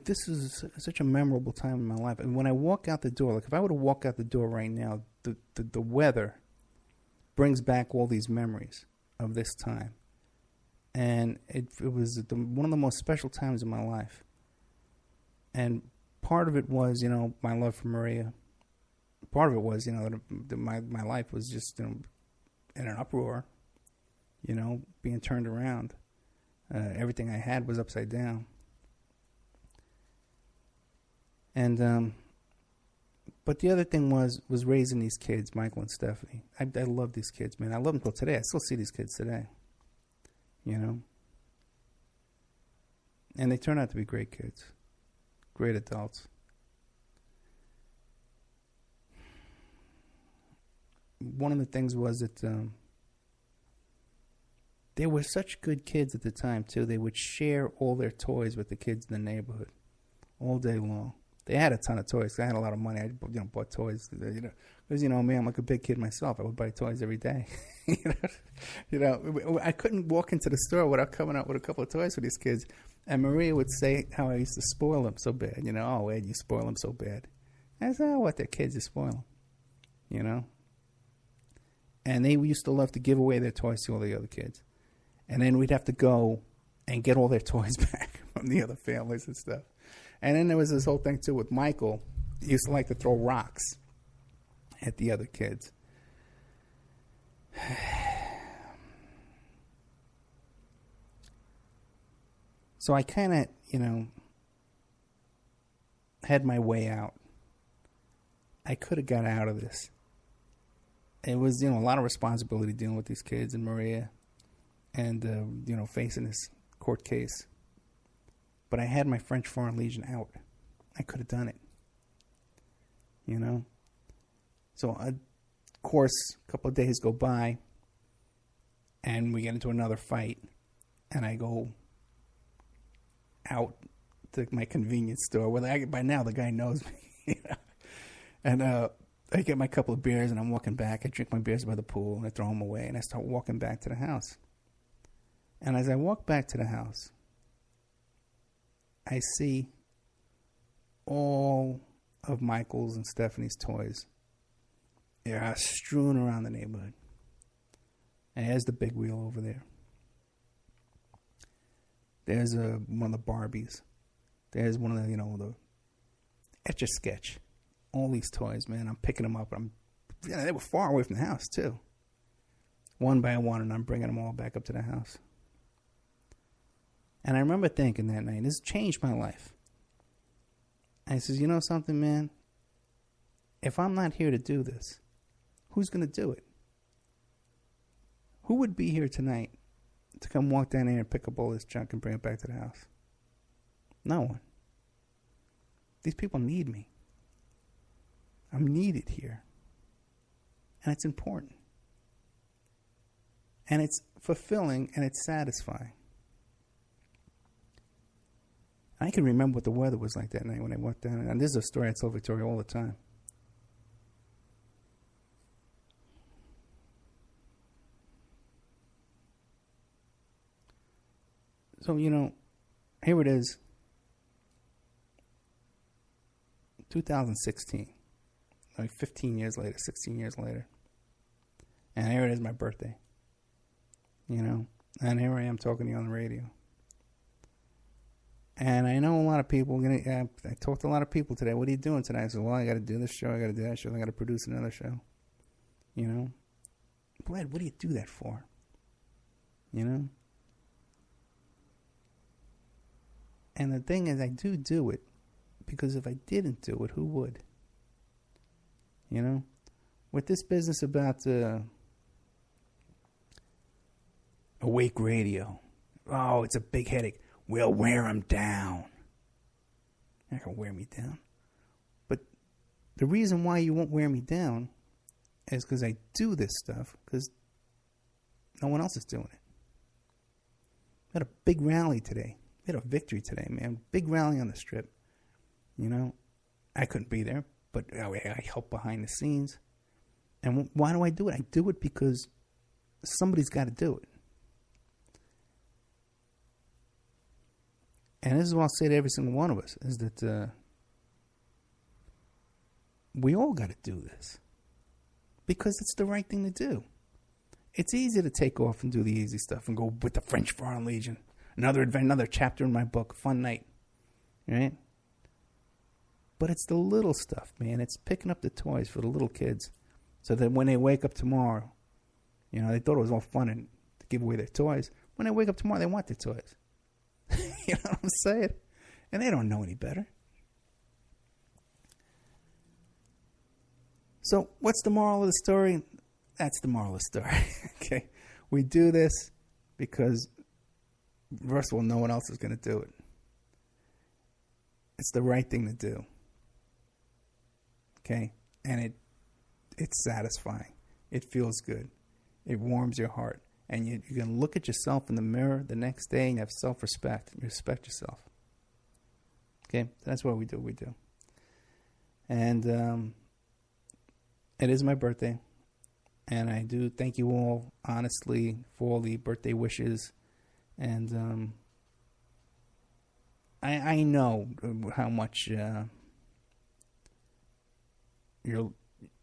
this is such a memorable time in my life. And when I walk out the door, like if I were to walk out the door right now, the weather brings back all these memories of this time. And it was one of the most special times in my life. And part of it was, my love for Maria. part of it was, my life was just in an uproar, being turned around. Everything I had was upside down. And, but the other thing was raising these kids, Michael and Stephanie. I love these kids, man. I love them till today. I still see these kids today, And they turn out to be great kids, great adults. One of the things was that they were such good kids at the time, too. They would share all their toys with the kids in the neighborhood all day long. They had a ton of toys. I had a lot of money. I bought toys, because, me, I'm like a big kid myself. I would buy toys every day. I couldn't walk into the store without coming out with a couple of toys for these kids. And Maria would say how I used to spoil them so bad. Oh, Ed, you spoil them so bad. I said, oh, what, they're kids, you spoil them, And they used to love to give away their toys to all the other kids. And then we'd have to go and get all their toys back from the other families and stuff. And then there was this whole thing, too, with Michael. He used to like to throw rocks at the other kids. So I kind of, had my way out. I could have got out of this. It was, a lot of responsibility dealing with these kids and Maria and, facing this court case. But I had my French Foreign Legion out. I could have done it. So, of course, a couple of days go by, and we get into another fight, and I go out to my convenience store. Well, by now, the guy knows me. And I get my couple of beers, and I'm walking back. I drink my beers by the pool, and I throw them away, and I start walking back to the house. And as I walk back to the house, I see all of Michael's and Stephanie's toys. They're strewn around the neighborhood. And there's the big wheel over there. There's one of the Barbies. There's one of the, the Etch-a-Sketch. All these toys, man. I'm picking them up. They were far away from the house, too. One by one, and I'm bringing them all back up to the house. And I remember thinking that night, this changed my life. I says, you know something, man? If I'm not here to do this, who's going to do it? Who would be here tonight to come walk down here and pick up all this junk and bring it back to the house? No one. These people need me. I'm needed here. And it's important. And it's fulfilling and it's satisfying. I can remember what the weather was like that night when I walked down. And this is a story I tell Victoria all the time. So, here it is. 2016. Like 15 years later, 16 years later. And here it is, my birthday. And here I am talking to you on the radio. And I know a lot of people. I talked to a lot of people today. What are you doing tonight? I said, well, I got to do this show. I got to do that show. I got to produce another show. Bled, what do you do that for? And the thing is, I do it because if I didn't do it, who would? With this business about awake radio. Oh, it's a big headache. We'll wear them down. You're not going to wear me down. But the reason why you won't wear me down is because I do this stuff because no one else is doing it. We had a big rally today. We had a victory today, man. Big rally on the Strip. I couldn't be there, but I helped behind the scenes. And why do I do it? I do it because somebody's got to do it. And this is what I'll say to every single one of us, is that we all got to do this. Because it's the right thing to do. It's easy to take off and do the easy stuff and go with the French Foreign Legion. Another chapter in my book, fun night. Right? But it's the little stuff, man. It's picking up the toys for the little kids so that when they wake up tomorrow, they thought it was all fun and to give away their toys. When they wake up tomorrow, they want their toys. You know what I'm saying? And they don't know any better. So what's the moral of the story? That's the moral of the story. Okay? We do this because, first of all, no one else is going to do it. It's the right thing to do. Okay? And it's satisfying. It feels good. It warms your heart. And you can look at yourself in the mirror the next day and you have self-respect. You respect yourself. Okay? That's what we do. And it is my birthday. And I do thank you all, honestly, for all the birthday wishes. And I know how much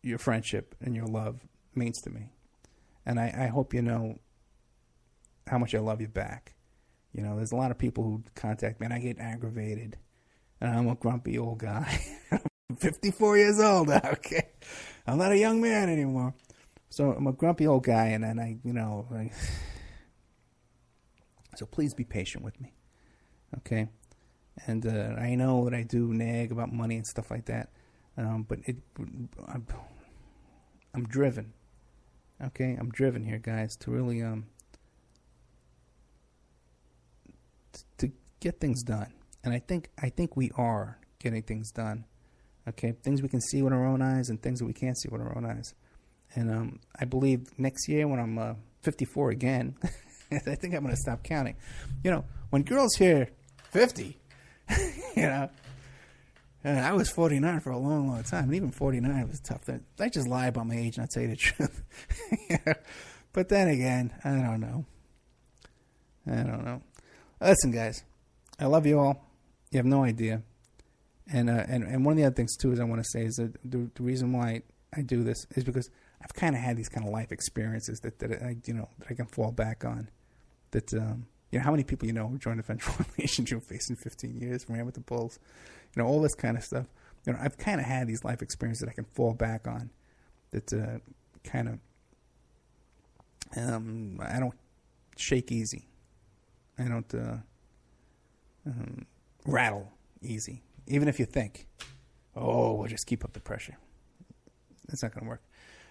your friendship and your love means to me. And I hope you know how much I love you back. There's a lot of people who contact me, and I get aggravated. And I'm a grumpy old guy. I'm 54 years old, okay? I'm not a young man anymore. So I'm a grumpy old guy, and then so please be patient with me, okay? And I know that I do nag about money and stuff like that, but I'm driven, okay? I'm driven here, guys, to really to get things done, and I think we are getting things done, okay? Things we can see with our own eyes, and things that we can't see with our own eyes. And I believe next year when I'm 54 again, I think I'm going to stop counting. When girls hear 50, and I was 49 for a long, long time. And even 49 was tough. I just lie about my age and I tell you the truth. But then again, I don't know. Listen, guys, I love you all. You have no idea. And one of the other things, too, is I want to say is that the reason why I do this is because I've kind of had these kind of life experiences that I can fall back on. That how many people who joined the Federal Relationship facing 15 years, ran with the Bulls, all this kind of stuff. I've kind of had these life experiences that I can fall back on. That kind of I don't shake easy. I don't rattle easy. Even if you think, we'll just keep up the pressure. It's not going to work.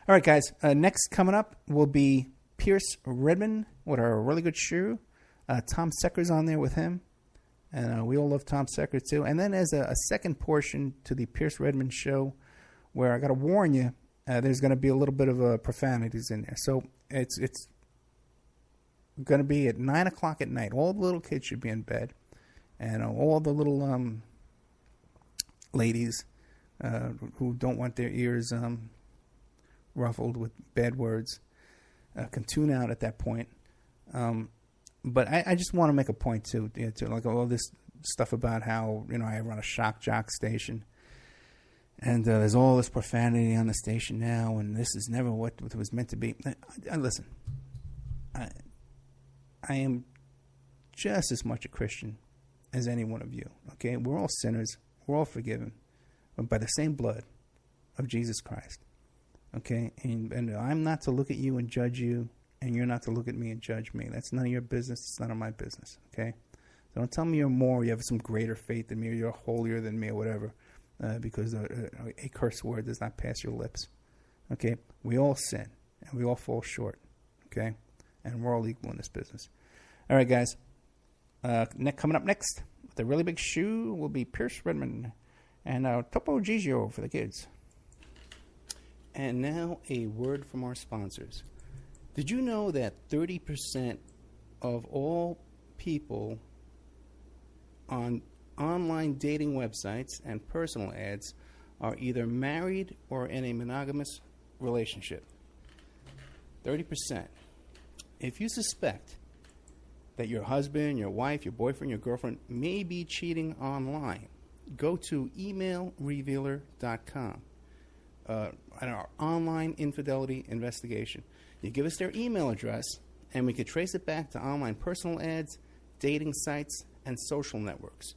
All right, guys. Next coming up will be Pierce Redmond with our really good shoe. Tom Secker's on there with him. And we all love Tom Secker, too. And then there's a second portion to the Pierce Redmond show where I got to warn you, there's going to be a little bit of profanities in there. So it's going to be at 9 o'clock at night. All the little kids should be in bed. And all the little ladies who don't want their ears ruffled with bad words can tune out at that point. But I just want to make a point too, to like all this stuff about how I run a shock jock station, and there's all this profanity on the station now, and this is never what it was meant to be. Listen, I am just as much a Christian as any one of you. Okay, we're all sinners, we're all forgiven, but by the same blood of Jesus Christ. Okay, and I'm not to look at you and judge you. And you're not to look at me and judge me. That's none of your business. It's none of my business, okay? So don't tell me you're more, you have some greater faith than me, or you're holier than me, or whatever, because a curse word does not pass your lips, okay? We all sin, and we all fall short, okay? And we're all equal in this business. All right, guys. Coming up next, with a really big shoe, will be Pierce Redmond and Topo Gigio for the kids. And now a word from our sponsors. Did you know that 30% of all people on online dating websites and personal ads are either married or in a monogamous relationship? 30%. If you suspect that your husband, your wife, your boyfriend, your girlfriend may be cheating online, go to emailrevealer.com. Our online infidelity investigation. You give us their email address, and we could trace it back to online personal ads, dating sites, and social networks.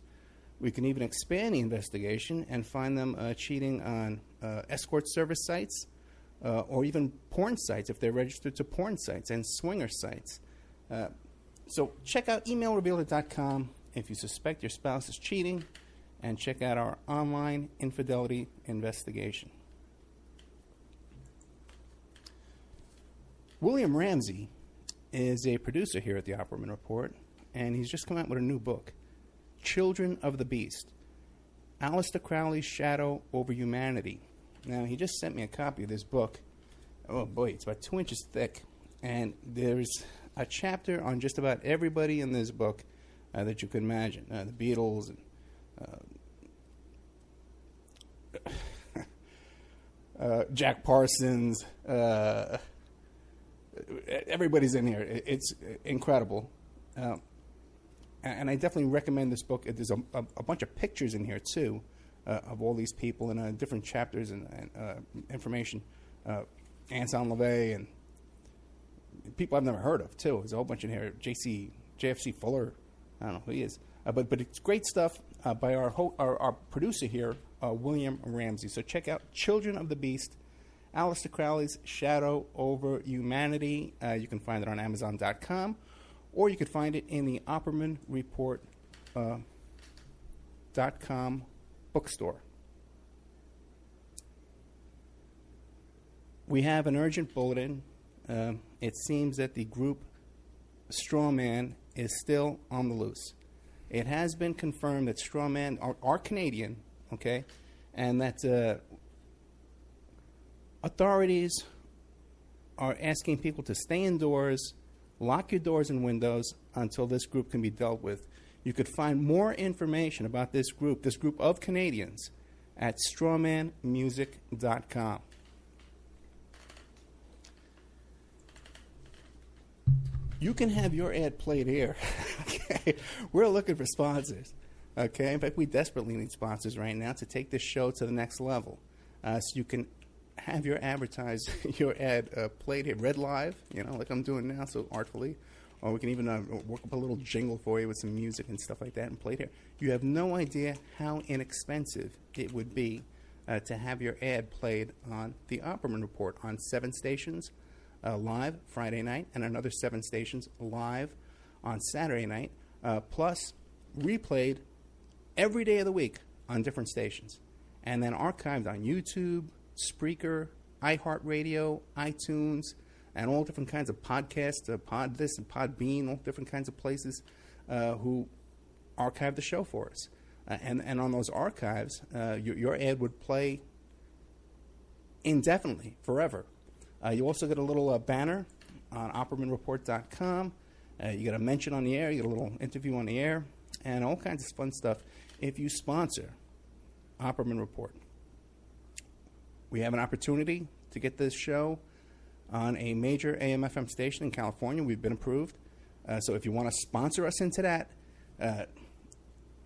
We can even expand the investigation and find them cheating on escort service sites or even porn sites if they're registered to porn sites and swinger sites. So check out emailrevealer.com if you suspect your spouse is cheating, and check out our online infidelity investigation. William Ramsey is a producer here at the Opperman Report, and he's just come out with a new book, Children of the Beast, Aleister Crowley's Shadow Over Humanity. Now, he just sent me a copy of this book. Oh boy, it's about 2 inches thick, and there's a chapter on just about everybody in this book that you can imagine. The Beatles, and Jack Parsons, everybody's in here. It's incredible. And I definitely recommend this book. There's a bunch of pictures in here, too, of all these people and different chapters and information. Anselm LaVey and people I've never heard of, too. There's a whole bunch in here. JFC Fuller. I don't know who he is. But it's great stuff by our producer here, William Ramsey. So check out Children of the Beast, Aleister Crowley's Shadow Over Humanity. You can find it on Amazon.com, or you could find it in the Opperman Report.com bookstore. We have an urgent bulletin. It seems that the group Strawman is still on the loose. It has been confirmed that Strawman are Canadian, okay, and that authorities are asking people to stay indoors, lock your doors and windows until this group can be dealt with. You could find more information about this group of Canadians, at strawmanmusic.com. You can have your ad played here. Okay, we're looking for sponsors. Okay, in fact, we desperately need sponsors right now to take this show to the next level. So you can have your your ad played here, read live, like I'm doing now, so artfully. Or we can even work up a little jingle for you with some music and stuff like that and play it here. You have no idea how inexpensive it would be to have your ad played on the Opperman Report on 7 stations live Friday night and another 7 stations live on Saturday night, plus replayed every day of the week on different stations, and then archived on YouTube, Spreaker, iHeartRadio, iTunes, and all different kinds of podcasts, Pod This and Podbean, all different kinds of places who archive the show for us. And on those archives, your ad would play indefinitely, forever. You also get a little banner on OppermanReport.com. You get a mention on the air, you get a little interview on the air, and all kinds of fun stuff if you sponsor Opperman Report. We have an opportunity to get this show on a major AM/FM station in California. We've been approved. So if you want to sponsor us into that,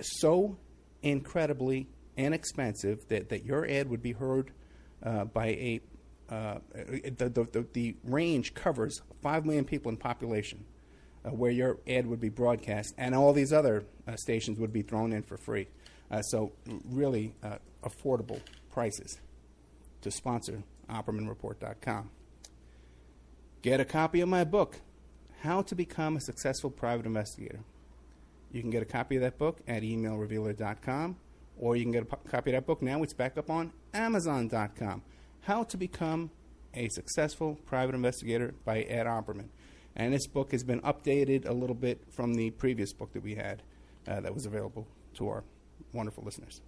so incredibly inexpensive that your ad would be heard by the range covers 5 million people in population where your ad would be broadcast, and all these other stations would be thrown in for free. So really affordable prices to sponsor OppermanReport.com. Get a copy of my book, How to Become a Successful Private Investigator. You can get a copy of that book at emailrevealer.com, or you can get a copy of that book now. It's back up on Amazon.com. How to Become a Successful Private Investigator by Ed Opperman. And this book has been updated a little bit from the previous book that we had that was available to our wonderful listeners.